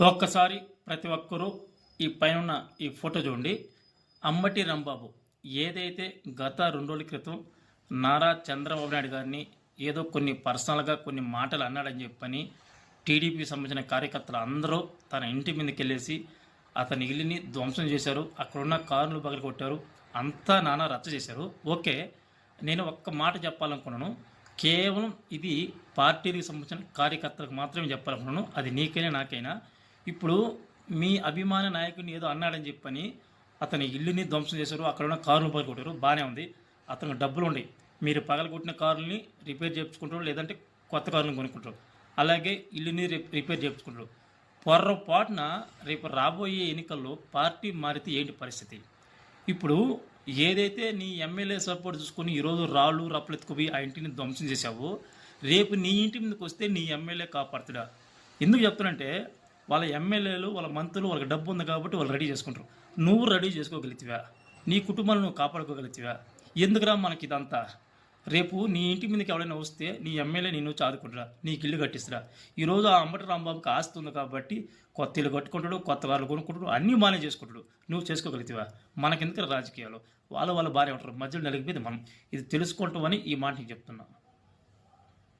ఒక్కసారి ప్రతి ఒక్కరూ ఈ పైన ఈ ఫోటో చూడండి. అంబటి రాంబాబు ఏదైతే గత 2 రోజుల క్రితం నారా చంద్రబాబు నాయుడు గారిని ఏదో కొన్ని పర్సనల్గా కొన్ని మాటలు అన్నాడని చెప్పని టీడీపీకి సంబంధించిన కార్యకర్తలు అందరూ తన ఇంటి మీదకి వెళ్ళేసి అతని ఇల్లుని ధ్వంసం చేశారు. అక్కడున్న కారులు పగలు కొట్టారు. అంతా నానా రచ్చ చేశారు. ఓకే, నేను ఒక్క మాట చెప్పాలనుకున్నాను. కేవలం ఇది పార్టీకి సంబంధించిన కార్యకర్తలకు మాత్రమే చెప్పాలనుకున్నాను. అది నీకైనా నాకైనా. ఇప్పుడు మీ అభిమాన నాయకుడిని ఏదో అన్నాడని చెప్పని అతని ఇల్లుని ధ్వంసం చేశారు. అక్కడ ఉన్న కారును పగలగొట్టారు. బాగానే ఉంది. అతనికి డబ్బులు ఉన్నాయి. మీరు పగలగొట్టిన కారుని రిపేర్ చేయించుకుంటారు, లేదంటే కొత్త కారుని కొనుక్కుంటారు. అలాగే ఇల్లుని రిపేర్ చేయించుకుంటారు. పొర్రపాటున రేపు రాబోయే ఎన్నికల్లో పార్టీ మారితే ఏంటి పరిస్థితి? ఇప్పుడు ఏదైతే నీ ఎమ్మెల్యే సపోర్ట్ చూసుకొని ఈరోజు రాళ్ళు రప్పలెత్తుకుపోయి ఆ ఇంటిని ధ్వంసం చేశావో, రేపు నీ ఇంటి మీదకి వస్తే నీ ఎమ్మెల్యే కాపాడుతాడా? ఎందుకు చెప్తానంటే వాళ్ళ ఎమ్మెల్యేలు వాళ్ళ మంత్రులు వాళ్ళకి డబ్బు ఉంది కాబట్టి వాళ్ళు రెడీ చేసుకుంటారు. నువ్వు రెడీ చేసుకోగలుగుతావా? నీ కుటుంబాన్ని నువ్వు కాపాడుకోగలుగుతావా? ఎందుకురా మనకి ఇదంతా? రేపు నీ ఇంటి మీదకి ఎవరైనా వస్తే నీ ఎమ్మెల్యే నిన్ను చాదుకుంటారా? నీకు ఇల్లు కట్టిస్తారా? ఈరోజు ఆ అంబటి రాంబాబుకి ఆస్తి ఉంది కాబట్టి కొత్త ఇల్లు కట్టుకుంటాడు, కొత్త కార్లు కొనుక్కుంటాడు, అన్నీ బాగానే చేసుకుంటాడు. నువ్వు చేసుకోగలుగుతావా? మనకెందుకు రాజకీయాలు? వాళ్ళ భార్య ఉంటారు, మధ్యలో నలిగిపోయింది మనం. ఇది తెలుసుకుంటామని ఈ మాట చెప్తున్నా.